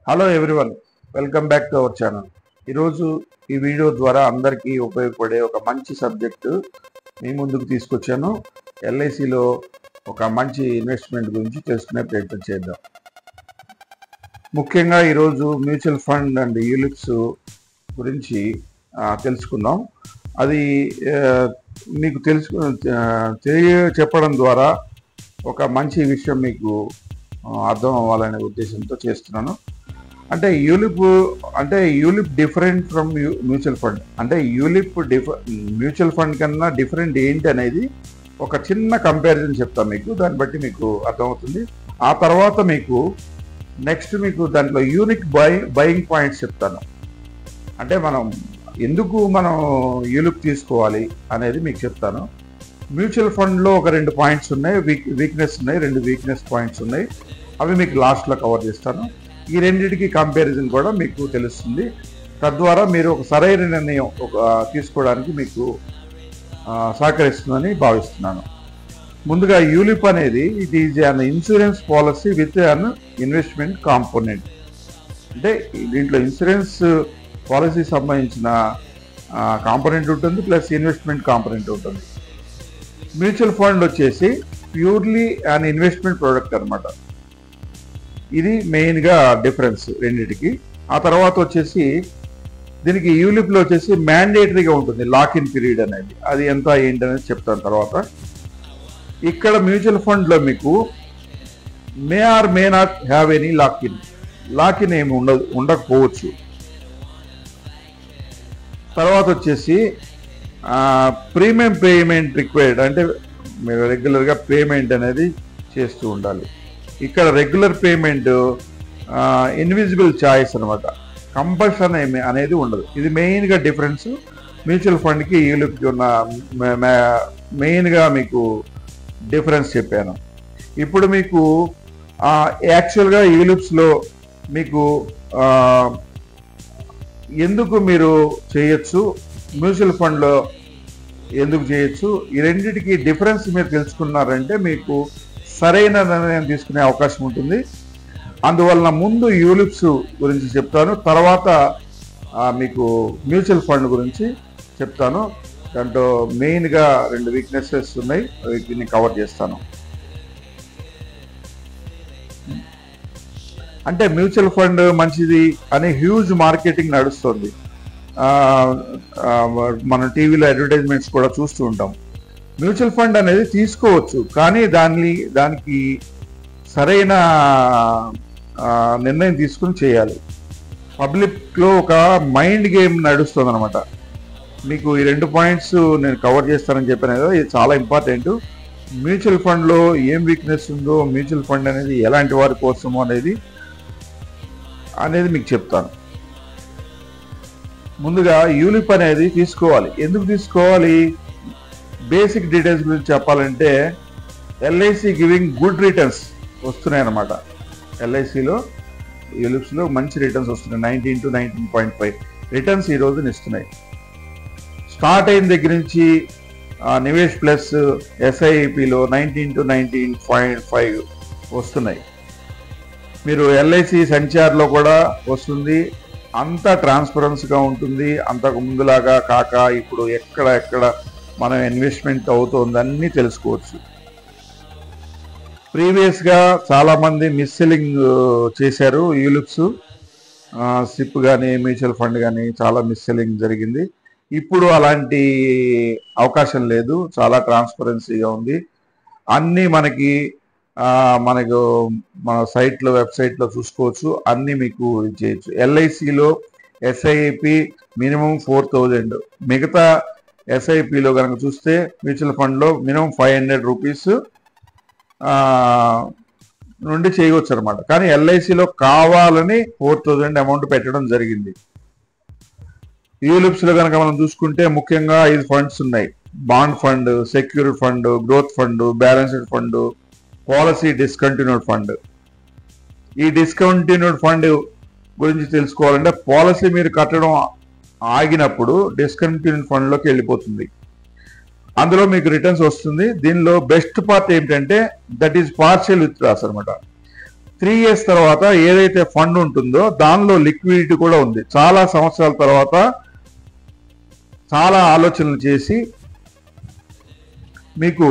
Hello everyone, welcome back to our channel. ఈరోజు ఈ video ద్వారా అందరికీ ఉపయోగపడే ఒక మంచి సబ్జెక్టు మీ ముందుకు తీసుకొచ్చాను. ఎల్ఐసిలో ఒక మంచి ఇన్వెస్ట్మెంట్ గురించి తెలుసుకునే ప్రయత్నం చేద్దాం. ముఖ్యంగా ఈరోజు మ్యూచువల్ ఫండ్ అండ్ యూలిప్స్ గురించి తెలుసుకుందాం. అది మీకు చెప్పడం ద్వారా ఒక మంచి విషయం మీకు అర్థం అవ్వాలనే ఉద్దేశంతో చేస్తున్నాను. అంటే ULIP different from mutual fund. అంటే మ్యూచువల్ ఫండ్ కన్నా డిఫరెంట్ ఏంటి అనేది ఒక చిన్న కంపారిజన్ చెప్తాను మీకు. దాన్ని బట్టి మీకు అర్థమవుతుంది. ఆ తర్వాత మీకు మీకు దాంట్లో యూనిక్ బయింగ్ పాయింట్స్ చెప్తాను. అంటే ఎందుకు మనం యూలిప్ తీసుకోవాలి అనేది మీకు చెప్తాను. మ్యూచువల్ ఫండ్లో ఒక 2 పాయింట్స్ ఉన్నాయి, వీక్నెస్ ఉన్నాయి, 2 వీక్నెస్ పాయింట్స్ ఉన్నాయి. అవి మీకు లాస్ట్లో కవర్ చేస్తాను. ఈ రెండింటికి కంపారిజన్ కూడా మీకు తెలుస్తుంది. తద్వారా మీరు ఒక సరైన నిర్ణయం తీసుకోవడానికి మీకు సహకరిస్తుందని భావిస్తున్నాను. ముందుగా యూలిప్ అనేది it is an insurance policy with an investment component. అంటే దీంట్లో ఇన్సూరెన్స్ పాలసీ సంబంధించిన కాంపోనెంట్ ఉంటుంది, ప్లస్ ఇన్వెస్ట్మెంట్ కాంపోనెంట్ ఉంటుంది. మ్యూచువల్ ఫండ్ వచ్చేసి ప్యూర్లీ అన్ ఇన్వెస్ట్మెంట్ ప్రోడక్ట్ అనమాట. ఇది మెయిన్గా డిఫరెన్స్ రెండింటికి. ఆ తర్వాత వచ్చేసి దీనికి యూలిప్లో వచ్చేసి మ్యాండేటరీగా ఉంటుంది లాక్ ఇన్ పీరియడ్ అనేది. అది ఎంత ఏంటి అనేది చెప్తాను తర్వాత. ఇక్కడ మ్యూచువల్ ఫండ్లో మీకు may or may not have any lock in ఏమి ఉండకపోవచ్చు. తర్వాత వచ్చేసి ప్రీమియం పేమెంట్ రిక్వైర్డ్, అంటే మీరు రెగ్యులర్గా పేమెంట్ అనేది చేస్తూ ఉండాలి. ఇక్కడ రెగ్యులర్ పేమెంట్ ఇన్విజిబుల్ చాయిస్ అనమాట, కంపల్షన్ అనేది ఉండదు. ఇది మెయిన్గా డిఫరెన్స్ మ్యూచువల్ ఫండ్కి యూలిప్కి ఉన్న మెయిన్గా మీకు డిఫరెన్స్ చెప్పాను. ఇప్పుడు మీకు యాక్చువల్గా యూలిప్స్లో మీకు ఎందుకు మీరు చేయొచ్చు, మ్యూచువల్ ఫండ్లో ఎందుకు చేయొచ్చు, ఈ రెండింటికి డిఫరెన్స్ మీరు తెలుసుకున్నారంటే మీకు సరైన నిర్ణయం తీసుకునే అవకాశం ఉంటుంది. అందువలన ముందు యూలిప్స్ గురించి చెప్తాను, తర్వాత మీకు మ్యూచువల్ ఫండ్ గురించి చెప్తాను. దాంట్లో మెయిన్గా 2 వీక్నెసెస్ ఉన్నాయి, వీటిని కవర్ చేస్తాను. అంటే మ్యూచువల్ ఫండ్ మంచిది అనే హ్యూజ్ మార్కెటింగ్ నడుస్తుంది. మనం టీవీలో అడ్వర్టైజ్మెంట్స్ కూడా చూస్తూ ఉంటాం. మ్యూచువల్ ఫండ్ అనేది తీసుకోవచ్చు, కానీ దానికి సరైన నిర్ణయం తీసుకుని చేయాలి. పబ్లిక్లో ఒక మైండ్ గేమ్ నడుస్తుంది అనమాట. మీకు ఈ 2 పాయింట్స్ నేను కవర్ చేస్తానని చెప్పాను కదా, ఇది చాలా ఇంపార్టెంట్. మ్యూచువల్ ఫండ్లో ఏం వీక్నెస్ ఉందో, మ్యూచువల్ ఫండ్ అనేది ఎలాంటి వారి కోసమో అనేది మీకు చెప్తాను. ముందుగా యూలిప్ అనేది తీసుకోవాలి. ఎందుకు తీసుకోవాలి, బేసిక్ డీటెయిల్స్ గురించి చెప్పాలంటే ఎల్ఐసి గివింగ్ గుడ్ రిటర్న్స్ వస్తున్నాయి అన్నమాట. ఎల్ఐసిలో యూలిప్స్లో మంచి రిటర్న్స్ వస్తున్నాయి. 19 to 19.5 రిటర్న్స్ ఈ రోజున ఇస్తున్నాయి. స్టార్ట్ అయిన దగ్గర నుంచి నివేష్ ప్లస్ ఎస్ఐపిలో 19 to 19.5 వస్తున్నాయి. మీరు ఎల్ఐసి సంచార్లో కూడా వస్తుంది. అంతా ట్రాన్స్పరెన్స్గా ఉంటుంది. అంతకు ముందులాగా కాక ఇప్పుడు ఎక్కడ మనం ఇన్వెస్ట్మెంట్ అవుతుంది అన్నీ తెలుసుకోవచ్చు. ప్రీవియస్గా చాలామంది మిస్సెల్లింగ్ చేశారు యూలిప్స్, సిప్ కానీ మ్యూచువల్ ఫండ్ కానీ చాలా మిస్సెల్లింగ్ జరిగింది. ఇప్పుడు అలాంటి అవకాశం లేదు, చాలా ట్రాన్స్పరెన్సీగా ఉంది. అన్నీ మన వెబ్సైట్లో చూసుకోవచ్చు, అన్నీ మీకు చేయొచ్చు. ఎల్ఐసిలో ఎస్ఐపి మినిమం 4,000, మిగతా ఎస్ఐపిలో కనుక చూస్తే మ్యూచువల్ ఫండ్లో మినిమం 500 రూపీస్ నుండి చేయవచ్చు అనమాట. కానీ ఎల్ఐసిలో కావాలని 4,000 అమౌంట్ పెట్టడం జరిగింది. యూలిప్స్లో కనుక మనం చూసుకుంటే ముఖ్యంగా 5 ఫండ్స్ ఉన్నాయి: bond fund, secured fund, growth fund, balanced fund, policy discontinued fund. ఈ డిస్కంటిన్యూడ్ ఫండ్ గురించి తెలుసుకోవాలంటే పాలసీ మీరు కట్టడం ఆగినప్పుడు డిస్కంటిన్యూడ్ ఫండ్లోకి వెళ్ళిపోతుంది. అందులో మీకు రిటర్న్స్ వస్తుంది. దీనిలో బెస్ట్ పార్ట్ ఏంటంటే దట్ ఈజ్ పార్షియల్ విత్డ్రాస్ అనమాట. 3 years తర్వాత ఏదైతే ఫండ్ ఉంటుందో దానిలో లిక్విడిటీ కూడా ఉంది. చాలా సంవత్సరాల తర్వాత చాలా ఆలోచనలు చేసి మీకు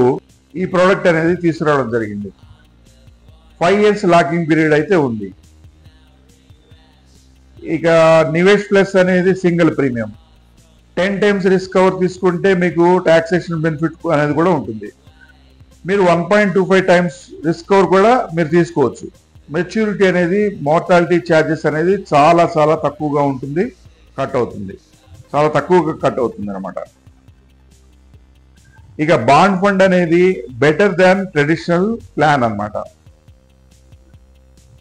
ఈ ప్రోడక్ట్ అనేది తీసుకురావడం జరిగింది. 5 years లాకింగ్ పీరియడ్ అయితే ఉంది. ఇక నివేష్ ప్లస్ అనేది single premium 10 times risk cover తీసుకుంటే మీకు టాక్సేషన్ బెనిఫిట్ అనేది కూడా ఉంటుంది. మీరు 1.25 times రిస్క్ కవర్ కూడా మీరు తీసుకోవచ్చు. మెచ్యూరిటీ అనేది మోర్టాలిటీ ఛార్జెస్ అనేది చాలా చాలా తక్కువగా ఉంటుంది, కట్ అవుతుంది, చాలా తక్కువగా కట్ అవుతుంది అనమాట. ఇక బాండ్ ఫండ్ అనేది బెటర్ దాన్ ట్రెడిషనల్ ప్లాన్ అన్నమాట.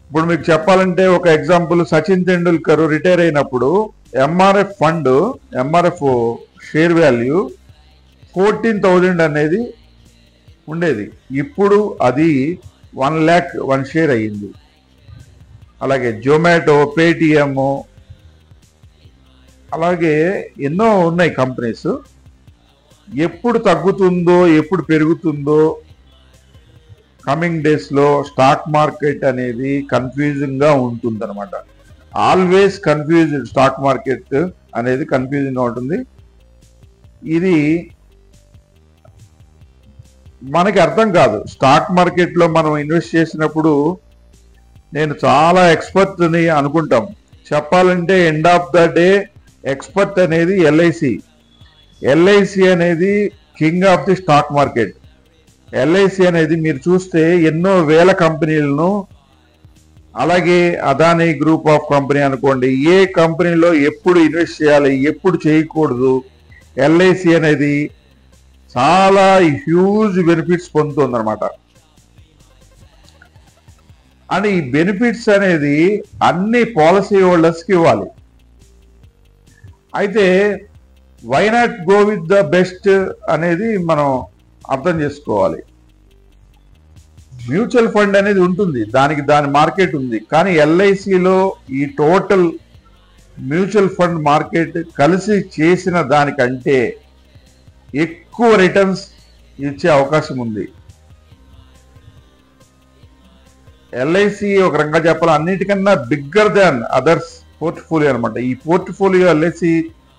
ఇప్పుడు మీకు చెప్పాలంటే ఒక ఎగ్జాంపుల్, సచిన్ తెండూల్కర్ రిటైర్ అయినప్పుడు MRF fund, MRF share value 14,000 అనేది ఉండేది. ఇప్పుడు అది 1 lakh 1 షేర్ అయ్యింది. అలాగే జొమాటో, పేటిఎం, అలాగే ఎన్నో ఉన్నాయి కంపెనీస్. ఎప్పుడు తగ్గుతుందో ఎప్పుడు పెరుగుతుందో కమింగ్ డేస్లో స్టాక్ మార్కెట్ అనేది కన్ఫ్యూజింగ్గా ఉంటుంది అనమాట. ఆల్వేస్ కన్ఫ్యూజ్డ్, స్టాక్ మార్కెట్ అనేది కన్ఫ్యూజింగ్గా ఉంటుంది. ఇది మనకి అర్థం కాదు. స్టాక్ మార్కెట్లో మనం ఇన్వెస్ట్ చేసినప్పుడు నేను చాలా ఎక్స్పర్ట్ అని అనుకుంటాం. చెప్పాలంటే end of the day expert అనేది ఎల్ఐసి అనేది king of the stock market. LIC అనేది మీరు చూస్తే ఎన్నో వేల కంపెనీలను, అలాగే అదానీ గ్రూప్ ఆఫ్ కంపెనీ అనుకోండి, ఏ కంపెనీలో ఎప్పుడు ఇన్వెస్ట్ చేయాలి, ఎప్పుడు చేయకూడదు, ఎల్ఐసి అనేది చాలా హ్యూజ్ బెనిఫిట్స్ పొందుతుంది అనమాట. అండ్ ఈ బెనిఫిట్స్ అనేది అన్ని పాలసీ హోల్డర్స్కి ఇవ్వాలి. అయితే why not go with the best అనేది మనం అర్థం చేసుకోవాలి. మ్యూచువల్ ఫండ్ అనేది ఉంటుంది, దాని మార్కెట్ ఉంది. కానీ ఎల్ఐసిలో ఈ టోటల్ మ్యూచువల్ ఫండ్ మార్కెట్ కలిసి చేసిన దానికంటే ఎక్కువ రిటర్న్స్ ఇచ్చే అవకాశం ఉంది. ఎల్ఐసి ఒక రకంగా చెప్పాలి అన్నిటికన్నా బిగ్గర్ దాన్ అదర్స్ పోర్ట్ఫోలియో అనమాట. ఈ పోర్ట్ఫోలియో, ఎల్ఐసి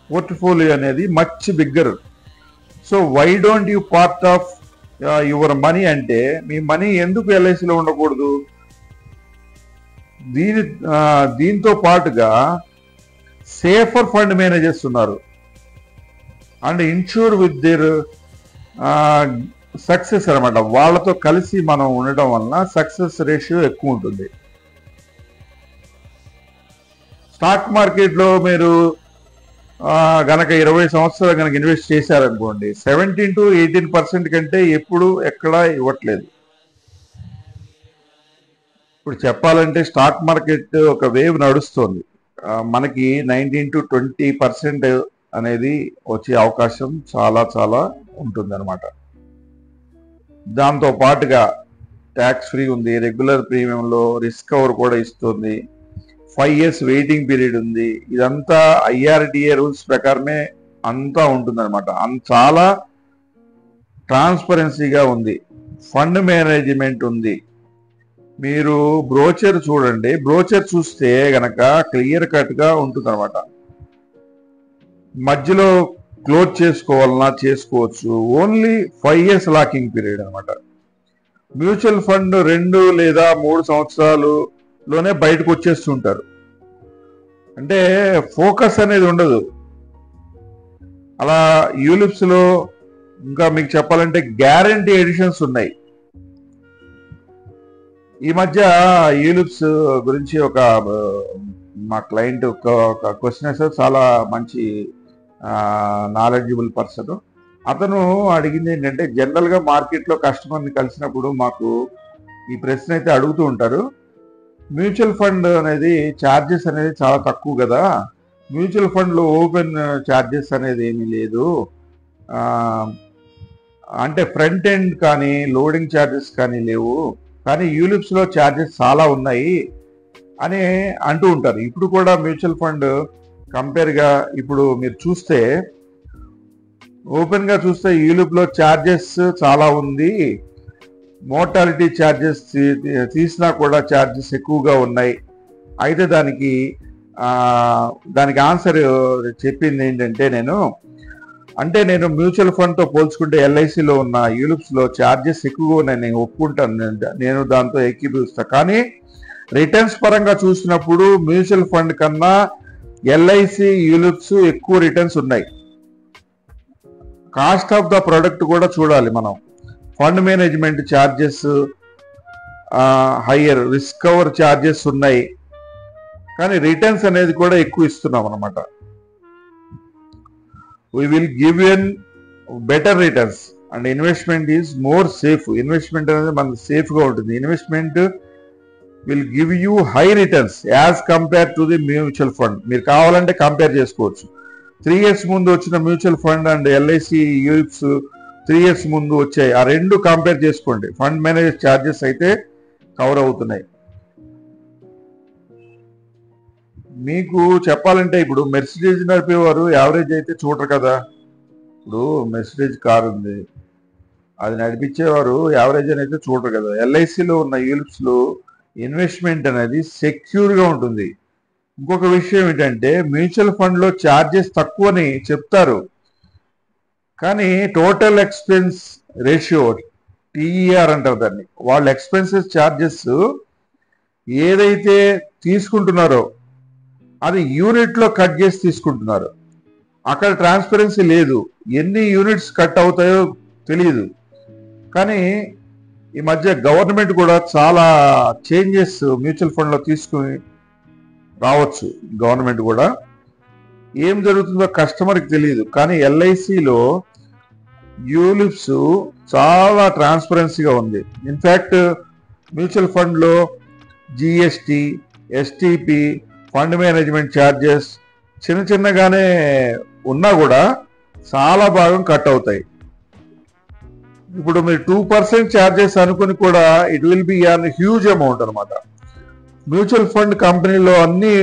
పోర్ట్ఫోలియో అనేది much bigger. So why don't you part of your money అంటే, మీ మనీ ఎందుకు ఎల్ఐసిలో ఉండకూడదు? దీంతో పాటుగా సేఫర్ ఫండ్ మేనేజర్స్ ఉన్నారు. And insure with their success అనమాట. వాళ్ళతో కలిసి మనం ఉండడం వలన సక్సెస్ రేషియో ఎక్కువ ఉంటుంది. స్టాక్ మార్కెట్లో మీరు గనక 20 సంవత్సరాలు కనుక ఇన్వెస్ట్ చేశారనుకోండి, 17 to 18% కంటే ఎప్పుడు ఎక్కడా ఇవ్వట్లేదు. ఇప్పుడు చెప్పాలంటే స్టాక్ మార్కెట్ ఒక వేవ్ నడుస్తుంది. మనకి 19 to 20% అనేది వచ్చే అవకాశం చాలా చాలా ఉంటుంది అనమాట. దాంతో పాటుగా ట్యాక్స్ ఫ్రీ ఉంది, రెగ్యులర్ ప్రీమియంలో రిస్క్ కవర్ కూడా ఇస్తుంది, 5 years వెయిటింగ్ పీరియడ్ ఉంది. ఇదంతా ఐఆర్డిఏ రూల్స్ ప్రకారమే అంతా ఉంటుందన్నమాట. చాలా ట్రాన్స్పరెన్సీగా ఉంది. ఫండ్ మేనేజ్మెంట్ ఉంది. మీరు బ్రోచర్ చూడండి, బ్రోచర్ చూస్తే గనక క్లియర్ కట్గా ఉంటుందన్నమాట. మధ్యలో క్లోజ్ చేసుకోవాలన్నా చేసుకోవచ్చు. ఓన్లీ 5 years లాకింగ్ పీరియడ్ అనమాట. మ్యూచువల్ ఫండ్ 2 లేదా 3 సంవత్సరాలులోనే బయటకు వచ్చేస్తుంటారు. అంటే ఫోకస్ అనేది ఉండదు. అలా యూలిప్స్ లో ఇంకా మీకు చెప్పాలంటే గ్యారంటీ ఎడిషన్స్ ఉన్నాయి. ఈ మధ్య యూలిప్స్ గురించి మా క్లయింట్ ఒక క్వశ్చన్ వేసారు. చాలా మంచి నాలెడ్జబుల్ పర్సన్. అతను అడిగింది ఏంటంటే, జనరల్గా మార్కెట్లో కస్టమర్ని కలిసినప్పుడు మాకు ఈ ప్రశ్న అయితే అడుగుతూ ఉంటారు, మ్యూచువల్ ఫండ్ అనేది ఛార్జెస్ అనేది చాలా తక్కువ కదా, మ్యూచువల్ ఫండ్లో ఓపెన్ ఛార్జెస్ అనేది ఏమీ లేదు, అంటే ఫ్రంట్ ఎండ్ కానీ లోడింగ్ ఛార్జెస్ కానీ లేవు, కానీ యూలిప్స్లో ఛార్జెస్ చాలా ఉన్నాయి అని అంటూ ఉంటారు. ఇప్పుడు కూడా మ్యూచువల్ ఫండ్ కంపేర్గా ఇప్పుడు మీరు చూస్తే ఓపెన్గా చూస్తే యూలిప్లో ఛార్జెస్ చాలా ఉంది, మోర్టాలిటీ ఛార్జెస్ తీసినా కూడా ఛార్జెస్ ఎక్కువగా ఉన్నాయి. అయితే దానికి ఆన్సర్ చెప్పింది ఏంటంటే నేను మ్యూచువల్ ఫండ్తో పోల్చుకుంటే ఎల్ఐసిలో ఉన్న యూలిప్స్లో ఛార్జెస్ ఎక్కువగా ఉన్నాయి, నేను ఒప్పుకుంటాను, నేను దాంతో ఏకీభవిస్తాను. కానీ రిటర్న్స్ పరంగా చూసినప్పుడు మ్యూచువల్ ఫండ్ కన్నా ఎల్ఐసి యూలిప్స్ ఎక్కువ రిటర్న్స్ ఉన్నాయి. కాస్ట్ ఆఫ్ ద ప్రొడక్ట్ కూడా చూడాలి మనం. Fund management charges higher, risk cover charges ఉన్నాయి, కానీ రిటర్న్స్ అనేది కూడా ఎక్కువ ఇస్తున్నాం అనమాట. we will give you better returns and investment is more safe. Investment అనేది మనకు సేఫ్గా ఉంటుంది. Investment will give you high returns as compare to the mutual fund. మీరు కావాలంటే కంపేర్ చేసుకోవచ్చు. 3 years ముందు వచ్చిన mutual fund and LIC ULIPs 3 years ముందు వచ్చాయి, ఆ రెండు కంపేర్ చేసుకోండి. ఫండ్ మేనేజర్ ఛార్జెస్ అయితే కవర్ అవుతున్నాయి. మీకు చెప్పాలంటే ఇప్పుడు మెర్సిడీస్ నడిపేవారు యావరేజ్ అయితే చూడరు కదా. ఇప్పుడు మెర్సిడీస్ కార్ ఉంది, అది నడిపించేవారు యావరేజ్ అని అయితే చూడరు కదా. ఎల్ఐసిలో ఉన్న యూలిప్స్లో ఇన్వెస్ట్మెంట్ అనేది సెక్యూర్గా ఉంటుంది. ఇంకొక విషయం ఏంటంటే మ్యూచువల్ ఫండ్లో ఛార్జెస్ తక్కువని చెప్తారు, కానీ టోటల్ ఎక్స్పెన్స్ రేషియో టీఈఆర్ అంటారు దాన్ని, వాళ్ళ ఎక్స్పెన్సెస్ ఛార్జెస్ ఏదైతే తీసుకుంటున్నారో అది యూనిట్లో కట్ చేసి తీసుకుంటున్నారు. అక్కడ ట్రాన్స్పరెన్సీ లేదు, ఎన్ని యూనిట్స్ కట్ అవుతాయో తెలియదు. కానీ ఈ మధ్య గవర్నమెంట్ కూడా చాలా చేంజెస్ మ్యూచువల్ ఫండ్లో తీసుకుని రావచ్చు. గవర్నమెంట్ కూడా ఏం జరుగుతుందో కస్టమర్కి తెలియదు, కానీ ఎల్ఐసిలో యూలిప్స్ చాలా ట్రాన్స్పరెన్సీగా ఉంది. ఇన్ఫ్యాక్ట్ మ్యూచువల్ ఫండ్లో GST, STP, fund management charges చిన్నగానే ఉన్నా కూడా చాలా భాగం కట్ అవుతాయి. ఇప్పుడు మీరు 2% ఛార్జెస్ అనుకుని కూడా it will be an huge amount అనమాట. మ్యూచువల్ ఫండ్ కంపెనీలో అన్నీ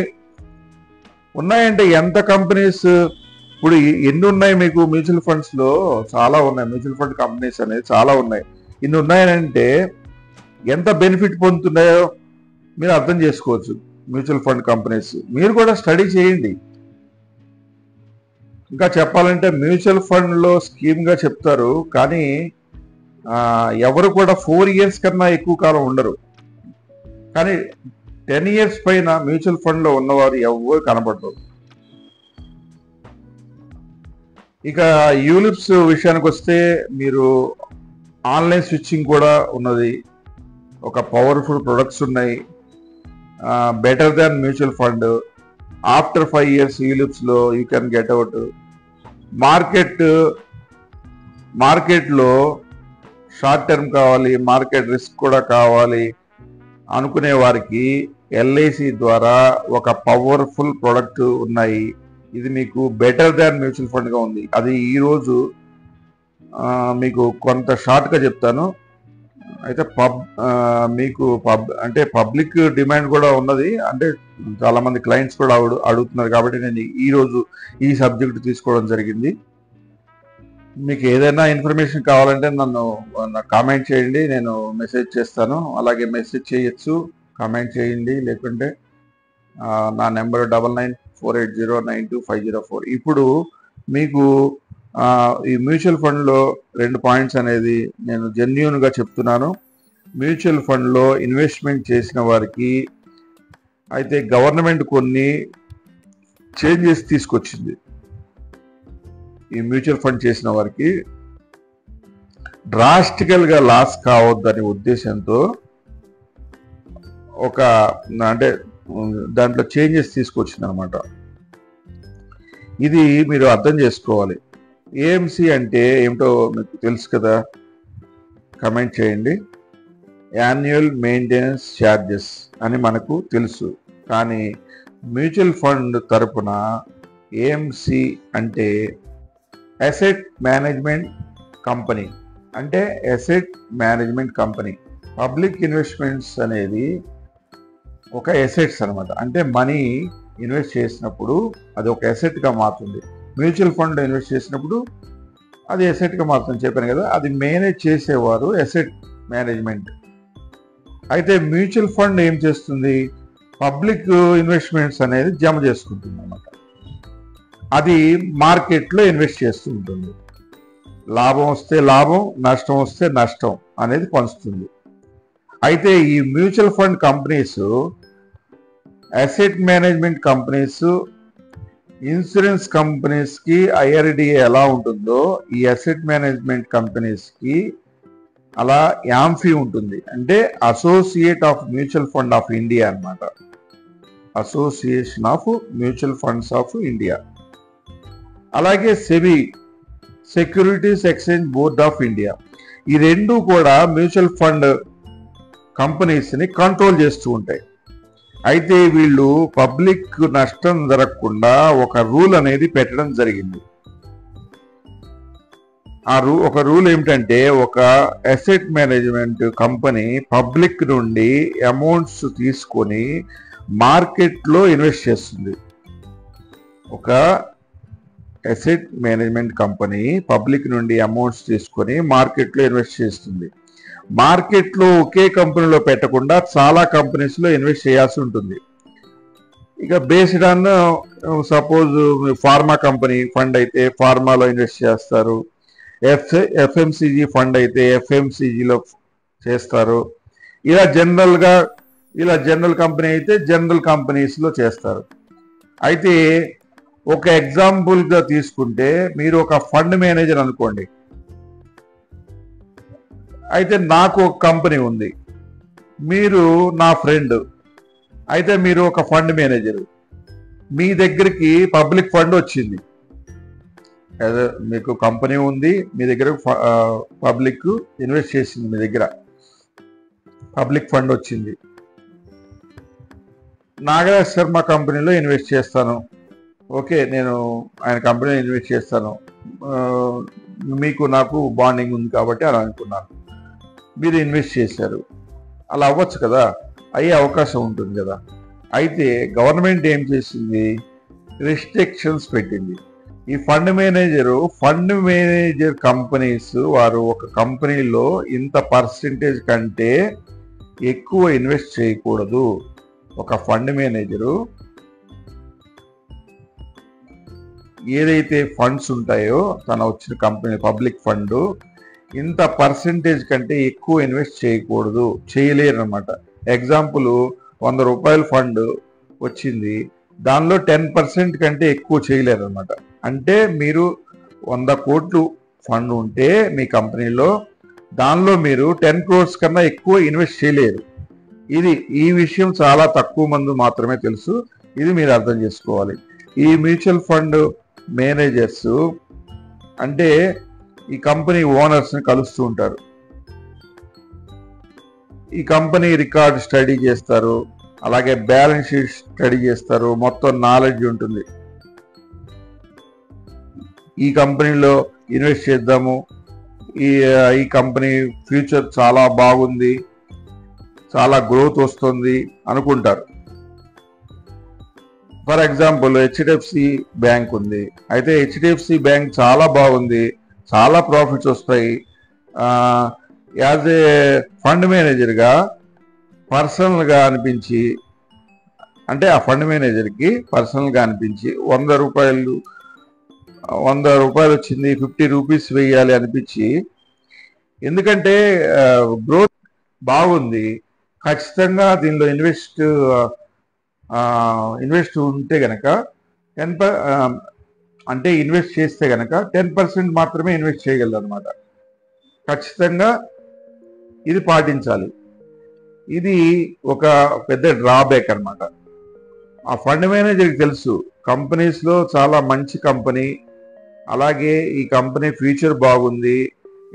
ఉన్నాయంటే ఎంత కంపెనీస్, ఇప్పుడు ఎన్ని ఉన్నాయి మీకు మ్యూచువల్ ఫండ్స్లో? చాలా ఉన్నాయి. మ్యూచువల్ ఫండ్ కంపెనీస్ అనేది చాలా ఉన్నాయి. ఇన్ని ఉన్నాయంటే ఎంత బెనిఫిట్ పొందుతున్నాయో మీరు అర్థం చేసుకోవచ్చు. మ్యూచువల్ ఫండ్ కంపెనీస్ మీరు కూడా స్టడీ చేయండి. ఇంకా చెప్పాలంటే మ్యూచువల్ ఫండ్లో స్కీమ్గా చెప్తారు, కానీ ఎవరు కూడా 4 years కన్నా ఎక్కువ కాలం ఉండరు. కానీ 10 years పైన మ్యూచువల్ ఫండ్లో ఉన్నవారు ఎవరు కనబడరు. ఇక యూలిప్స్ విషయానికి వస్తే మీరు ఆన్లైన్ స్విచ్చింగ్ కూడా ఉన్నది, ఒక పవర్ఫుల్ ప్రొడక్ట్స్ ఉన్నాయి, better than mutual fund. After 5 years యూలిప్స్లో యూ కెన్ గెట్ అవుట్. మార్కెట్లో షార్ట్ టర్మ్ కావాలి, మార్కెట్ రిస్క్ కూడా కావాలి అనుకునే వారికి ఎల్ఐసి ద్వారా ఒక పవర్ఫుల్ ప్రొడక్ట్ ఉన్నాయి. ఇది మీకు బెటర్ దాన్ మ్యూచువల్ ఫండ్గా ఉంది. అది ఈరోజు మీకు కొంత షార్ట్గా చెప్తాను. అయితే అంటే పబ్లిక్ డిమాండ్ కూడా ఉన్నది, అంటే చాలా మంది క్లయింట్స్ కూడా అడుగుతున్నారు కాబట్టి నేను ఈరోజు ఈ సబ్జెక్ట్ తీసుకోవడం జరిగింది. మీకు ఏదైనా ఇన్ఫర్మేషన్ కావాలంటే నన్ను కామెంట్ చేయండి, నేను మెసేజ్ చేస్తాను. అలాగే మెసేజ్ చేయొచ్చు, కామెంట్ చేయండి, లేకుంటే నా నెంబర్ 9948092504. ఇప్పుడు మీకు ఈ మ్యూచువల్ ఫండ్లో 2 పాయింట్స్ అనేది నేను జెన్యూన్గా చెప్తున్నాను. మ్యూచువల్ ఫండ్లో ఇన్వెస్ట్మెంట్ చేసిన వారికి అయితే గవర్నమెంట్ కొన్ని చేంజెస్ తీసుకొచ్చింది. ఈ మ్యూచువల్ ఫండ్ చేసిన వారికి డ్రాస్టికల్గా లాస్ కావద్దనే ఉద్దేశంతో అంటే దాంట్లో చేంజెస్ తీసుకొచ్చింది అనమాట. ఇది మీరు అర్థం చేసుకోవాలి. ఏఎంసి అంటే ఏమిటో మీకు తెలుసు కదా, కమెంట్ చేయండి. యాన్యువల్ మెయింటెనెన్స్ ఛార్జెస్ అని మనకు తెలుసు, కానీ మ్యూచువల్ ఫండ్ తరపున ఏఎంసి అంటే అసెట్ మేనేజ్మెంట్ కంపెనీ. అంటే asset management company. Public investments అనేది ఒక ఎసెట్స్ అనమాట. అంటే మనీ ఇన్వెస్ట్ చేసినప్పుడు అది ఒక ఎసెట్గా మారుతుంది. మ్యూచువల్ ఫండ్ ఇన్వెస్ట్ చేసినప్పుడు అది ఎసెట్గా మారుతుంది, చెప్పాను కదా. అది మేనేజ్ చేసేవారు అసెట్ మేనేజ్మెంట్. అయితే మ్యూచువల్ ఫండ్ ఏం చేస్తుంది, పబ్లిక్ ఇన్వెస్ట్మెంట్స్ అనేది జమ చేసుకుంటుంది అన్నమాట. అది మార్కెట్లో ఇన్వెస్ట్ చేస్తూ ఉంటుంది. లాభం వస్తే లాభం, నష్టం వస్తే నష్టం అనేది పంచుతుంది. అయితే ఈ mutual fund companies, asset management companies, insurance కంపెనీస్కి ఐఆర్డిఏ ఎలా ఉంటుందో ఈ అసెట్ మేనేజ్మెంట్ కంపెనీస్కి అలా యాంఫీ ఉంటుంది. అంటే associate of mutual fund of India అన్నమాట. Association of mutual funds of India. అలాగే SEBI, securities exchange board of India. ఈ రెండు కూడా మ్యూచువల్ ఫండ్ కంపెనీస్ని కంట్రోల్ చేస్తూ ఉంటాయి. అయితే వీళ్ళు పబ్లిక్ నష్టం జరగకుండా ఒక రూల్ అనేది పెట్టడం జరిగింది. ఒక రూల్ ఏమిటంటే, ఒక అసెట్ మేనేజ్మెంట్ కంపెనీ పబ్లిక్ నుండి అమౌంట్స్ తీసుకొని మార్కెట్లో ఇన్వెస్ట్ చేస్తుంది. ఒక అసెట్ మేనేజ్మెంట్ కంపెనీ పబ్లిక్ నుండి అమౌంట్స్ తీసుకొని మార్కెట్లో ఇన్వెస్ట్ చేస్తుంది. మార్కెట్లో ఒకే కంపెనీలో పెట్టకుండా చాలా కంపెనీస్లో ఇన్వెస్ట్ చేయాల్సి ఉంటుంది. ఇక based on suppose pharma company fund అయితే ఫార్మాలో ఇన్వెస్ట్ చేస్తారు. ఎఫ్ఎంసీజీ ఫండ్ అయితే ఎఫ్ఎంసీజీలో చేస్తారు. జనరల్ కంపెనీ అయితే జనరల్ కంపెనీస్లో చేస్తారు. అయితే ఒక ఎగ్జాంపుల్గా తీసుకుంటే, మీరు ఒక ఫండ్ మేనేజర్ అనుకోండి. అయితే నాకు ఒక కంపెనీ ఉంది, మీరు నా ఫ్రెండ్. అయితే మీరు ఒక ఫండ్ మేనేజరు, మీ దగ్గరికి పబ్లిక్ ఫండ్ వచ్చింది. మీకు కంపెనీ ఉంది, మీ దగ్గర పబ్లిక్ ఇన్వెస్ట్ చేసింది, మీ దగ్గర పబ్లిక్ ఫండ్ వచ్చింది. నాగరాజ్ శర్మ కంపెనీలో ఇన్వెస్ట్ చేస్తాను. ఓకే, నేను ఆయన కంపెనీలో ఇన్వెస్ట్ చేస్తాను, మీకు నాకు బాండింగ్ ఉంది కాబట్టి అలా అనుకున్నాను. మీరు ఇన్వెస్ట్ చేశారు, అలా అవ్వచ్చు కదా, అయ్యే అవకాశం ఉంటుంది కదా. అయితే గవర్నమెంట్ ఏం చేసింది, రిస్ట్రిక్షన్స్ పెట్టింది. ఈ ఫండ్ మేనేజర్ కంపెనీస్ వారు ఒక కంపెనీలో ఇంత పర్సెంటేజ్ కంటే ఎక్కువ ఇన్వెస్ట్ చేయకూడదు. ఒక ఫండ్ మేనేజరు ఏదైతే ఫండ్స్ ఉంటాయో తన వచ్చిన కంపెనీ పబ్లిక్ ఫండ్ ఇంత పర్సెంటేజ్ కంటే ఎక్కువ ఇన్వెస్ట్ చేయకూడదు, చేయలేరు అనమాట. ఎగ్జాంపుల్, 100 రూపాయల ఫండ్ వచ్చింది, దానిలో 10% కంటే ఎక్కువ చేయలేరు అనమాట. అంటే మీరు 100 కోట్లు ఫండ్ ఉంటే మీ కంపెనీలో, దానిలో మీరు 10 crores కన్నా ఎక్కువ ఇన్వెస్ట్ చేయలేరు. ఈ విషయం చాలా తక్కువ మంది మాత్రమే తెలుసు. ఇది మీరు అర్థం చేసుకోవాలి. ఈ మ్యూచువల్ ఫండ్ మేనేజర్స్ అంటే ఈ కంపెనీ ఓనర్స్ని కలుస్తూ ఉంటారు. ఈ కంపెనీ రికార్డ్ స్టడీ చేస్తారు, అలాగే బ్యాలెన్స్ షీట్ స్టడీ చేస్తారు. మొత్తం నాలెడ్జ్ ఉంటుంది. ఈ కంపెనీలో ఇన్వెస్ట్ చేద్దాము, ఈ కంపెనీ ఫ్యూచర్ చాలా బాగుంది, చాలా గ్రోత్ వస్తుంది అనుకుంటారు. ఫర్ ఎగ్జాంపుల్, హెచ్డిఎఫ్సి బ్యాంక్ ఉంది. అయితే హెచ్డిఎఫ్సి బ్యాంక్ చాలా బాగుంది, చాలా ప్రాఫిట్స్ వస్తాయి. యాజ్ ఏ ఫండ్ మేనేజర్గా పర్సనల్గా అనిపించి, అంటే ఆ ఫండ్ మేనేజర్కి పర్సనల్గా అనిపించి 100 రూపాయలు వచ్చింది, 50 రూపీస్ వేయాలి అనిపించి, ఎందుకంటే గ్రోత్ బాగుంది, ఖచ్చితంగా దీనిలో ఇన్వెస్ట్ ఉంటే గనక ఇన్వెస్ట్ చేస్తే గనక 10% మాత్రమే ఇన్వెస్ట్ చేయగలరు అనమాట. ఖచ్చితంగా ఇది పాటించాలి. ఇది ఒక పెద్ద డ్రాబ్యాక్ అనమాట. ఆ ఫండ్ మేనేజర్కి తెలుసు కంపెనీస్లో చాలా మంచి కంపెనీ, అలాగే ఈ కంపెనీ ఫ్యూచర్ బాగుంది.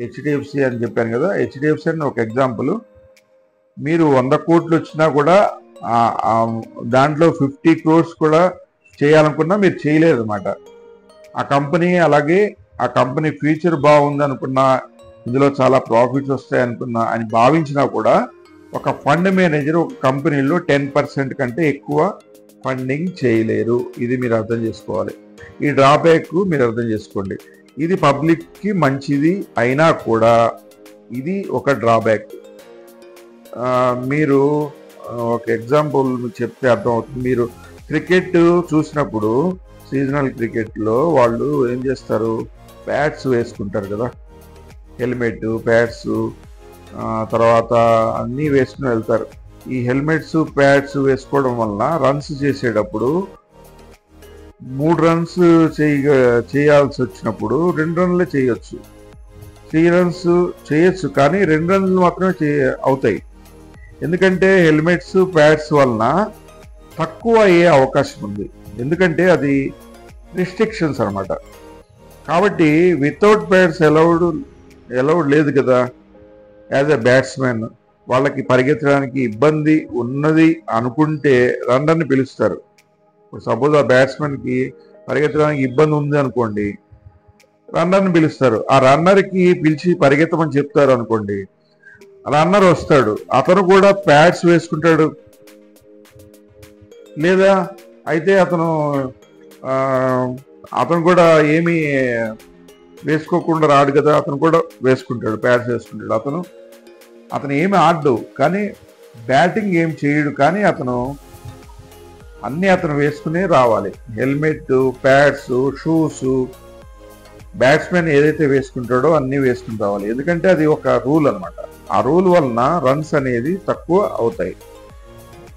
హెచ్డిఎఫ్సి అని చెప్పాను కదా, హెచ్డిఎఫ్సి అని ఒక ఎగ్జాంపుల్. మీరు 100 కోట్లు వచ్చినా కూడా దాంట్లో 50 crores కూడా చేయాలనుకున్నా మీరు చేయలేరు అనమాట. ఆ కంపెనీ, అలాగే ఆ కంపెనీ ఫ్యూచర్ బాగుంది అనుకున్నా, ఇందులో చాలా ప్రాఫిట్స్ వస్తాయి అనుకున్నా అని భావించినా కూడా ఒక ఫండ్ మేనేజర్ ఒక కంపెనీలో 10% కంటే ఎక్కువ ఫండింగ్ చేయలేరు. ఇది మీరు అర్థం చేసుకోవాలి. ఈ డ్రాబ్యాక్ మీరు అర్థం చేసుకోండి. ఇది పబ్లిక్కి మంచిది అయినా కూడా ఇది ఒక డ్రాబ్యాక్. మీరు ఒక ఎగ్జాంపుల్ చెప్తే అర్థమవుతుంది. మీరు క్రికెట్ చూసినప్పుడు సీజనల్ క్రికెట్లో వాళ్ళు ఏం చేస్తారు, ప్యాడ్స్ వేసుకుంటారు కదా, హెల్మెట్, ప్యాడ్స్, తర్వాత అన్నీ వేసుకుని వెళ్తారు. ఈ హెల్మెట్స్, ప్యాడ్స్ వేసుకోవడం వలన రన్స్ చేసేటప్పుడు 3 రన్స్ చేయాల్సి వచ్చినప్పుడు 2 రన్లే చేయొచ్చు. 3 రన్స్ చేయొచ్చు, కానీ 2 రన్లు మాత్రమే అవుతాయి. ఎందుకంటే హెల్మెట్స్, ప్యాడ్స్ వలన తక్కువ అయ్యే అవకాశం ఉంది. ఎందుకంటే అది రిస్ట్రిక్షన్స్ అనమాట. కాబట్టి వితౌట్ ప్యాడ్స్ అలౌడ్ లేదు కదా. యాజ్ ఎ బ్యాట్స్మెన్ వాళ్ళకి పరిగెత్తడానికి ఇబ్బంది ఉన్నది అనుకుంటే రన్నర్ని పిలుస్తారు. ఇప్పుడు సపోజ్ ఆ బ్యాట్స్మెన్కి పరిగెత్తడానికి ఇబ్బంది ఉంది అనుకోండి, రన్నర్ని పిలుస్తారు. ఆ రన్నర్కి పిలిచి పరిగెత్తమని చెప్తారు అనుకోండి, రన్నర్ వస్తాడు, అతను కూడా ప్యాడ్స్ వేసుకుంటాడు. లేదా అయితే అతను కూడా ఏమీ వేసుకోకుండా రాడు కదా, అతను కూడా వేసుకుంటాడు, ప్యాడ్స్ వేసుకుంటాడు. అతను ఏమి ఆడడు, కానీ బ్యాటింగ్ ఏం చేయడు, కానీ అతను వేసుకునే రావాలి. హెల్మెట్, ప్యాడ్స్, షూస్ బ్యాట్స్మెన్ ఏదైతే వేసుకుంటాడో అన్నీ వేసుకుని రావాలి. ఎందుకంటే అది ఒక రూల్ అనమాట. ఆ రూల్ వలన రన్స్ అనేది తక్కువ అవుతాయి.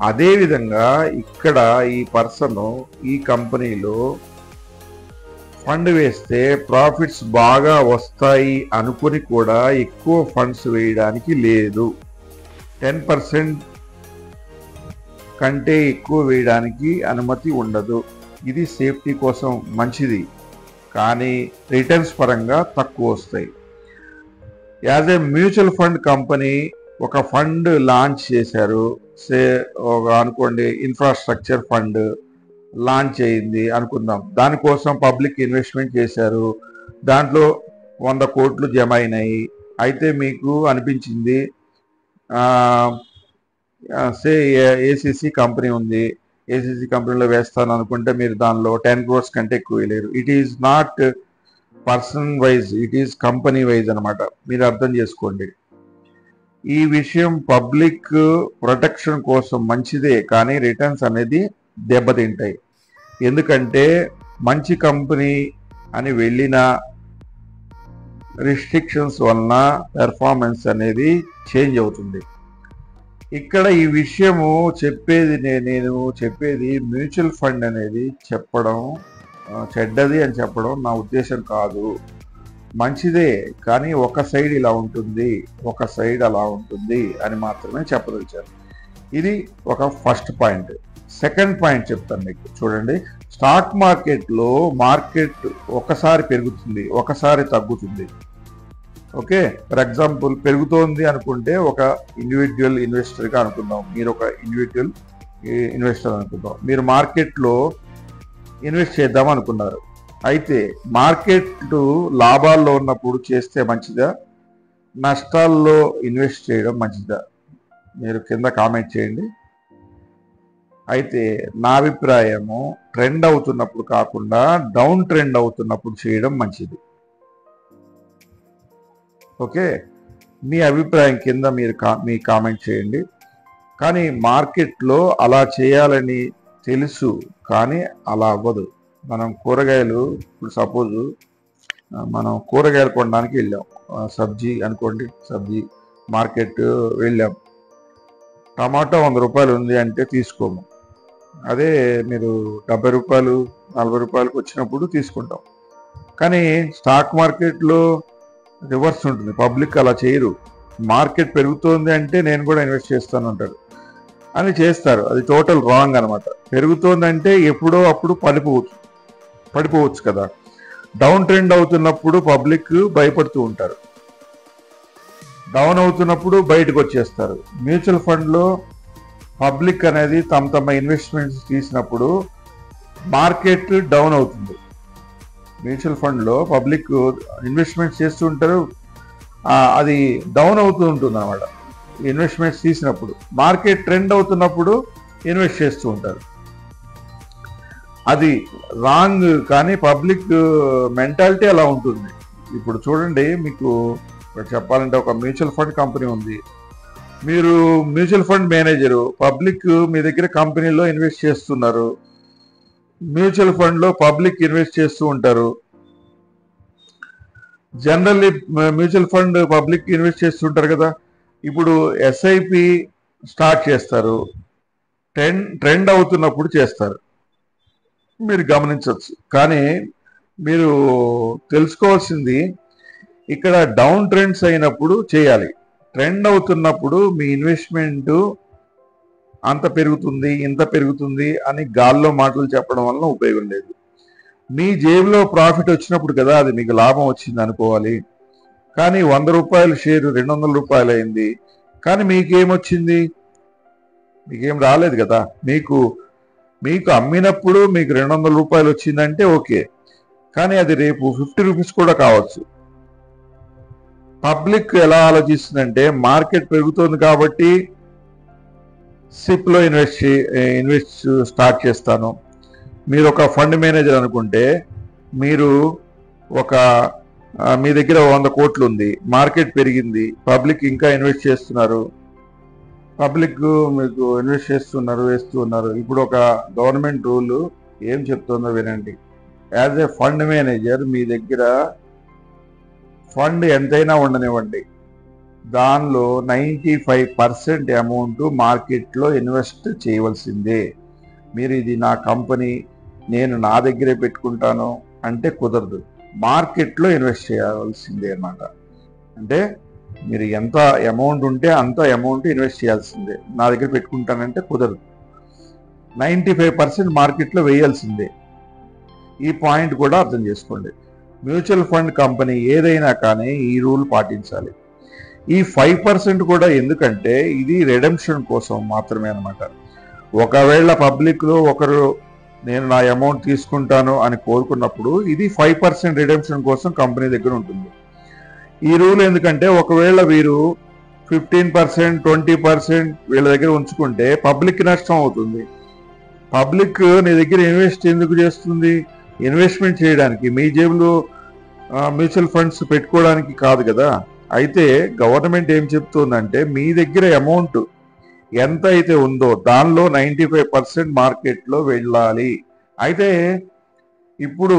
అదేవిధంగా ఇక్కడ ఈ పర్సన్ ఈ కంపెనీలో ఫండ్ వేస్తే ప్రాఫిట్స్ బాగా వస్తాయి అనుకుని కూడా ఎక్కువ ఫండ్స్ వేయడానికి లేదు. 10% కంటే ఎక్కువ వేయడానికి అనుమతి ఉండదు. ఇది సేఫ్టీ కోసం మంచిది, కానీ రిటర్న్స్ పరంగా తక్కువ వస్తాయి. As a mutual fund company ఒక ఫండ్ లాంచ్ చేశారు. అనుకోండి, ఇన్ఫ్రాస్ట్రక్చర్ ఫండ్ లాంచ్ అయింది అనుకుందాం. దానికోసం పబ్లిక్ ఇన్వెస్ట్మెంట్ చేశారు. దాంట్లో 100 కోట్లు జమ అయినాయి. అయితే మీకు అనిపించింది ఏసీసీ కంపెనీ ఉంది, ఏసీసీ కంపెనీలో వేస్తాను అనుకుంటే మీరు దానిలో 10 crores కంటే ఎక్కువ వేయలేరు. It is not person wise, it is company wise అనమాట. మీరు అర్థం చేసుకోండి. ఈ విషయం పబ్లిక్ ప్రొటెక్షన్ కోసం మంచిదే, కానీ రిటర్న్స్ అనేది దెబ్బతింటాయి. ఎందుకంటే మంచి కంపెనీ అని వెళ్ళిన రిస్ట్రిక్షన్స్ వలన పెర్ఫార్మెన్స్ అనేది చేంజ్ అవుతుంది. ఇక్కడ ఈ విషయము నేను చెప్పేది మ్యూచువల్ ఫండ్ అనేది చెప్పడం చెడ్డది అని చెప్పడం నా ఉద్దేశం కాదు. మంచిదే, కానీ ఒక సైడ్ ఇలా ఉంటుంది, ఒక సైడ్ అలా ఉంటుంది అని మాత్రమే చెప్పదలిచాను. ఇది ఒక ఫస్ట్ పాయింట్. సెకండ్ పాయింట్ చెప్తాను మీకు. చూడండి, స్టాక్ మార్కెట్లో మార్కెట్ ఒకసారి పెరుగుతుంది, ఒకసారి తగ్గుతుంది. ఓకే, ఫర్ ఎగ్జాంపుల్ పెరుగుతోంది అనుకుంటే ఒక ఇండివిజువల్ ఇన్వెస్టర్గా అనుకుందాం. మీరు ఒక ఇండివిజువల్ ఇన్వెస్టర్ అనుకుందాం. మీరు మార్కెట్లో ఇన్వెస్ట్ చేద్దాం అనుకున్నారు. అయితే మార్కెట్ లాభాల్లో ఉన్నప్పుడు చేస్తే మంచిదా, నష్టాల్లో ఇన్వెస్ట్ చేయడం మంచిదా? మీరు కింద కామెంట్ చేయండి. అయితే నా అభిప్రాయము ట్రెండ్ అవుతున్నప్పుడు కాకుండా డౌన్ ట్రెండ్ అవుతున్నప్పుడు చేయడం మంచిది. ఓకే, మీ అభిప్రాయం కింద మీ కామెంట్ చేయండి. కానీ మార్కెట్లో అలా చేయాలని తెలుసు, కానీ అలా అవ్వదు. మనం కూరగాయలు, ఇప్పుడు సపోజ్ మనం కూరగాయలు కొనడానికి వెళ్ళాం, సబ్జీ అనుకోండి, సబ్జీ మార్కెట్ వెళ్ళాం. టమాటా 100 రూపాయలు ఉంది అంటే తీసుకోము. అదే మీరు 70 రూపాయలు 40 రూపాయలకు వచ్చినప్పుడు తీసుకుంటాం. కానీ స్టాక్ మార్కెట్లో రివర్స్ ఉంటుంది. పబ్లిక్ అలా చేయరు. మార్కెట్ పెరుగుతోంది అంటే నేను కూడా ఇన్వెస్ట్ చేస్తాను అంటారు అని చేస్తారు. అది టోటల్ రాంగ్ అనమాట. పెరుగుతోందంటే ఎప్పుడో అప్పుడు పడిపోవచ్చు కదా. డౌన్ ట్రెండ్ అవుతున్నప్పుడు పబ్లిక్ భయపడుతూ ఉంటారు, డౌన్ అవుతున్నప్పుడు బయటకు వచ్చేస్తారు. మ్యూచువల్ ఫండ్లో పబ్లిక్ అనేది తమ ఇన్వెస్ట్మెంట్స్ తీసినప్పుడు మార్కెట్ డౌన్ అవుతుంది. మ్యూచువల్ ఫండ్లో పబ్లిక్ ఇన్వెస్ట్మెంట్స్ చేస్తూ ఉంటారు, అది డౌన్ అవుతూ ఉంటుంది అనమాట. ఇన్వెస్ట్మెంట్స్ తీసినప్పుడు మార్కెట్ ట్రెండ్ అవుతున్నప్పుడు ఇన్వెస్ట్ చేస్తూ ఉంటారు. అది రాంగ్, కానీ పబ్లిక్ మెంటాలిటీ అలా ఉంటుంది. ఇప్పుడు చూడండి, మీకు చెప్పాలంటే ఒక మ్యూచువల్ ఫండ్ కంపెనీ ఉంది. మీరు మ్యూచువల్ ఫండ్ మేనేజరు, పబ్లిక్ మీ దగ్గర కంపెనీలో ఇన్వెస్ట్ చేస్తున్నారు. మ్యూచువల్ ఫండ్ లో పబ్లిక్ ఇన్వెస్ట్ చేస్తూ ఉంటారు. Generally mutual fund public invest చేస్తుంటారు కదా. ఇప్పుడు ఎస్ఐపి స్టార్ట్ చేస్తారు, ట్రెండ్ అవుతున్నప్పుడు చేస్తారు, మీరు గమనించవచ్చు. కానీ మీరు తెలుసుకోవాల్సింది ఇక్కడ డౌన్ ట్రెండ్స్ అయినప్పుడు చేయాలి. ట్రెండ్ అవుతున్నప్పుడు మీ ఇన్వెస్ట్మెంట్ అంత పెరుగుతుంది ఇంత పెరుగుతుంది అని గాల్లో మాటలు చెప్పడం వల్ల ఉపయోగం లేదు. మీ జేబులో ప్రాఫిట్ వచ్చినప్పుడు కదా అది మీకు లాభం వచ్చింది అనుకోవాలి. కానీ 100 రూపాయల షేరు 200 రూపాయలు అయింది, కానీ మీకేమొచ్చింది? మీకేం రాలేదు కదా. మీకు అమ్మినప్పుడు మీకు 200 రూపాయలు వచ్చిందంటే ఓకే, కానీ అది రేపు 50 రూపీస్ కూడా కావచ్చు. పబ్లిక్ ఎలా ఆలోచిస్తుందంటే మార్కెట్ పెరుగుతుంది కాబట్టి సిప్ లో ఇన్వెస్ట్ స్టార్ట్ చేస్తాను. మీరు ఒక ఫండ్ మేనేజర్ అనుకుంటే మీరు మీ దగ్గర 100 కోట్లు ఉంది, మార్కెట్ పెరిగింది, పబ్లిక్ ఇంకా ఇన్వెస్ట్ చేస్తున్నారు, పబ్లిక్ మీకు ఇన్వెస్ట్ వేస్తున్నారు. ఇప్పుడు ఒక గవర్నమెంట్ రూల్ ఏం చెప్తుందో వినండి. యాజ్ ఏ ఫండ్ మేనేజర్ మీ దగ్గర ఫండ్ ఎంతైనా ఉండనివ్వండి, దానిలో 95% అమౌంట్ మార్కెట్లో ఇన్వెస్ట్ చేయవలసిందే. మీరు ఇది నా కంపెనీ, నేను నా దగ్గరే పెట్టుకుంటాను అంటే కుదరదు. మార్కెట్లో ఇన్వెస్ట్ చేయాల్సిందే అన్నమాట. అంటే మీరు ఎంత అమౌంట్ ఉంటే అంత అమౌంట్ ఇన్వెస్ట్ చేయాల్సిందే. నా దగ్గర పెట్టుకుంటానంటే కుదరదు. 95% మార్కెట్లో వేయాల్సిందే. ఈ పాయింట్ కూడా అర్థం చేసుకోండి. మ్యూచువల్ ఫండ్ కంపెనీ ఏదైనా కానీ ఈ రూల్ పాటించాలి. ఈ 5% కూడా ఎందుకంటే ఇది రెడెంప్షన్ కోసం మాత్రమే అన్నమాట. ఒకవేళ పబ్లిక్లో ఒకరు నేను నా అమౌంట్ తీసుకుంటాను అని కోరుకున్నప్పుడు ఇది 5% రిడెంప్షన్ కోసం కంపెనీ దగ్గర ఉంటుంది. ఈ రూల్ ఎందుకంటే ఒకవేళ వీరు 15%, 20% వీళ్ళ దగ్గర ఉంచుకుంటే పబ్లిక్ నష్టం అవుతుంది. పబ్లిక్ నీ దగ్గర ఇన్వెస్ట్ ఎందుకు చేస్తుంది? ఇన్వెస్ట్మెంట్ చేయడానికి, మీ జేబులో మ్యూచువల్ ఫండ్స్ పెట్టుకోవడానికి కాదు కదా. అయితే గవర్నమెంట్ ఏం చెప్తుందంటే మీ దగ్గర అమౌంట్ ఎంత అయితే ఉందో దానిలో 95% మార్కెట్లో వెళ్ళాలి. అయితే ఇప్పుడు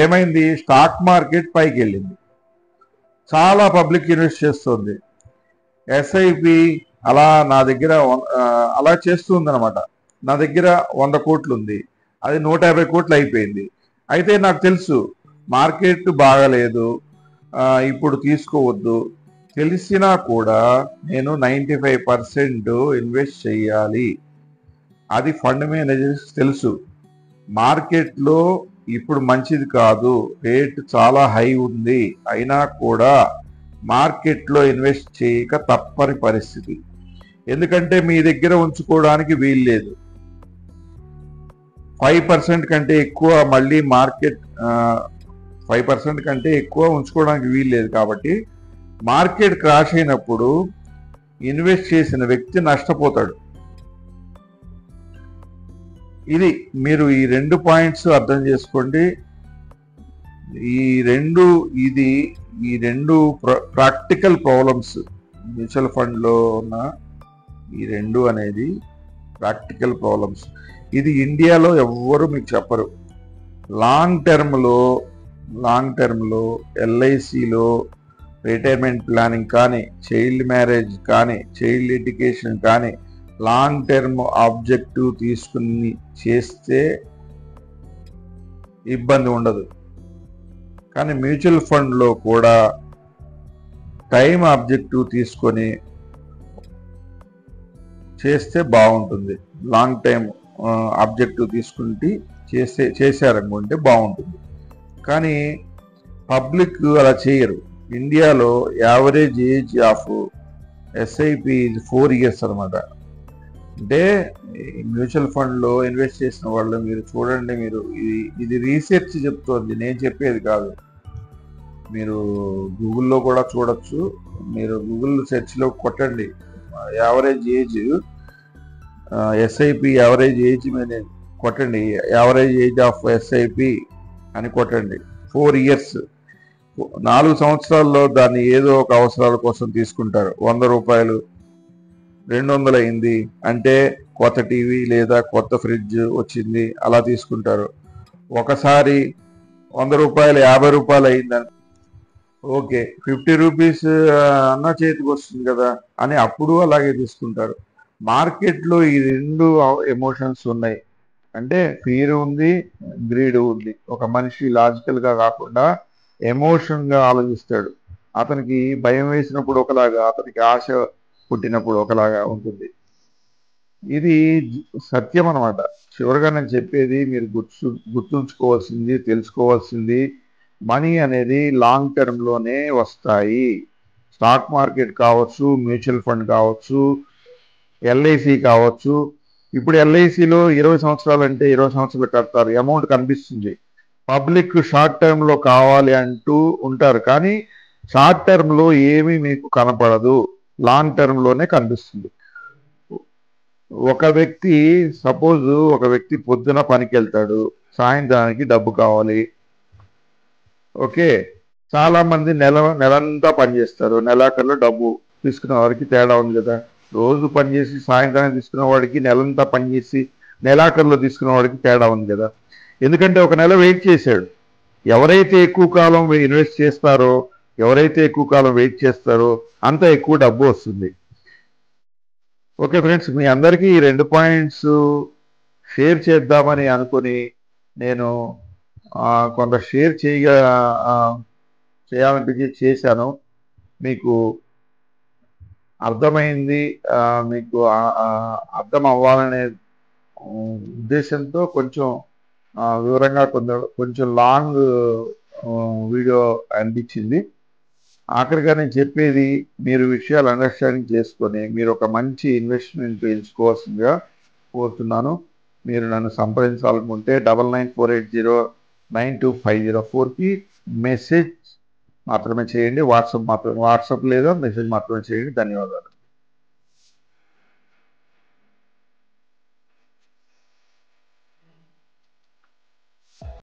ఏమైంది? స్టాక్ మార్కెట్ పైకి వెళ్ళింది, చాలా పబ్లిక్ ఇన్వెస్ట్ చేస్తుంది. ఎస్ఐపి అలా నా దగ్గర అలా చేస్తుంది అనమాట. నా దగ్గర 100 కోట్లు ఉంది, అది 150 కోట్లు అయిపోయింది. అయితే నాకు తెలుసు మార్కెట్ బాగలేదు, ఇప్పుడు తీసుకోవద్దు, తెలిసినా కూడా నేను 95% ఇన్వెస్ట్ చేయాలి. అది ఫండ్ మేనేజర్స్ తెలుసు. మార్కెట్లో ఇప్పుడు మంచిది కాదు, రేట్ చాలా హై ఉంది, అయినా కూడా మార్కెట్లో ఇన్వెస్ట్ చేయక తప్పని పరిస్థితి. ఎందుకంటే మీ దగ్గర ఉంచుకోవడానికి వీల్లేదు. 5% కంటే ఎక్కువ మళ్ళీ మార్కెట్ 5% కంటే ఎక్కువ ఉంచుకోవడానికి వీల్లేదు. కాబట్టి మార్కెట్ క్రాష్ అయినప్పుడు ఇన్వెస్ట్ చేసిన వ్యక్తి నష్టపోతాడు. ఇది మీరు ఈ 2 పాయింట్స్ అర్థం చేసుకోండి. ఈ రెండు ప్రాక్టికల్ ప్రాబ్లమ్స్ మ్యూచువల్ ఫండ్ లో ఉన్న ఈ 2 అనేది ప్రాక్టికల్ ప్రాబ్లమ్స్. ఇది ఇండియాలో ఎవ్వరు మీకు చెప్పరు. లాంగ్ టర్మ్ లో ఎల్ఐసిలో రిటైర్మెంట్ ప్లానింగ్ కానీ, చైల్డ్ మ్యారేజ్ కానీ, చైల్డ్ ఎడ్యుకేషన్ కానీ లాంగ్ టర్మ్ ఆబ్జెక్టివ్ తీసుకుని చేస్తే ఇబ్బంది ఉండదు. కానీ మ్యూచువల్ ఫండ్లో కూడా టైం ఆబ్జెక్టివ్ తీసుకొని చేస్తే బాగుంటుంది. లాంగ్ టైం ఆబ్జెక్టివ్ తీసుకుంటే చేశారనుకుంటే బాగుంటుంది. కానీ పబ్లిక్ అలా చేయరు. ఇండియాలో average age of SIP 4 years అనమాట. అంటే మ్యూచువల్ ఫండ్లో ఇన్వెస్ట్ చేసిన వాళ్ళు మీరు చూడండి, మీరు ఇది రీసెర్చ్ చెప్తోంది, నేను చెప్పేది కాదు. మీరు గూగుల్లో కూడా చూడొచ్చు. మీరు గూగుల్ సెర్చ్లో కొట్టండి average age SIP average age మీద కొట్టండి, యావరేజ్ ఏజ్ ఆఫ్ ఎస్ఐపి అని కొట్టండి. 4 years, 4 సంవత్సరాల్లో దాన్ని ఏదో ఒక అవసరాల కోసం తీసుకుంటారు. 100 రూపాయలు 200 అయింది అంటే కొత్త టీవీ లేదా కొత్త ఫ్రిడ్జ్ వచ్చింది అలా తీసుకుంటారు. ఒకసారి ₹100 ₹50 అయిందని ఓకే 50 రూపీస్ అన్న చేతికి వస్తుంది కదా అని అప్పుడు అలాగే తీసుకుంటారు. మార్కెట్లో ఈ రెండు ఎమోషన్స్ ఉన్నాయి. అంటే ఫియర్ ఉంది, గ్రీడ్ ఉంది. ఒక మనిషి లాజికల్గా కాకుండా ఎమోషన్గా ఆలోచిస్తాడు. అతనికి భయం వేసినప్పుడు ఒకలాగా, అతనికి ఆశ పుట్టినప్పుడు ఒకలాగా ఉంటుంది. ఇది సత్యం అనమాట. చివరిగా నేను చెప్పేది మీరు గుర్తుంచుకోవాల్సింది, తెలుసుకోవాల్సింది మనీ అనేది లాంగ్ టర్మ్లోనే వస్తాయి. స్టాక్ మార్కెట్ కావచ్చు, మ్యూచువల్ ఫండ్ కావచ్చు, ఎల్ఐసి కావచ్చు. ఇప్పుడు ఎల్ఐసిలో 20 సంవత్సరాలు అంటే 20 సంవత్సరాలు కడతారు, అమౌంట్ కనిపిస్తుంది. పబ్లిక్ షార్ట్ టర్మ్లో కావాలి అంటూ ఉంటారు, కానీ షార్ట్ టర్మ్లో ఏమీ మీకు కనపడదు, లాంగ్ టర్మ్లోనే కనిపిస్తుంది. ఒక వ్యక్తి పొద్దున పనికి వెళ్తాడు, సాయంత్రానికి డబ్బు కావాలి. ఓకే, చాలా మంది నెలంతా పనిచేస్తారు, నెలాఖరులో డబ్బు తీసుకునే వారికి తేడా ఉంది కదా. రోజు పనిచేసి సాయంత్రానికి తీసుకునే వాడికి, నెలంతా పనిచేసి నెలాఖరులో తీసుకునే వాడికి తేడా ఉంది కదా. ఎందుకంటే ఒక నెల వెయిట్ చేశాడు. ఎవరైతే ఎక్కువ కాలం ఇన్వెస్ట్ చేస్తారో, ఎవరైతే ఎక్కువ కాలం వెయిట్ చేస్తారో అంత ఎక్కువ డబ్బు వస్తుంది. ఓకే ఫ్రెండ్స్, మీ అందరికీ ఈ 2 పాయింట్స్ షేర్ చేద్దామని అనుకుని నేను కొంత షేర్ చేయాలనిపించి చేశాను. మీకు అర్థమైంది, మీకు అర్థం అవ్వాలనే ఉద్దేశంతో కొంచెం వివరంగా కొంచెం లాంగ్ వీడియో అనిపించింది. ఆఖరిగా నేను చెప్పేది, మీరు విషయాలు అండర్స్టాండింగ్ చేసుకొని మీరు ఒక మంచి ఇన్వెస్ట్మెంట్ ఎంచుకోవాల్సిందిగా కోరుతున్నాను. మీరు నన్ను సంప్రదించాలనుకుంటే 9948092504కి మెసేజ్ మాత్రమే చేయండి. వాట్సాప్ లేదా మెసేజ్ మాత్రమే చేయండి. ధన్యవాదాలు.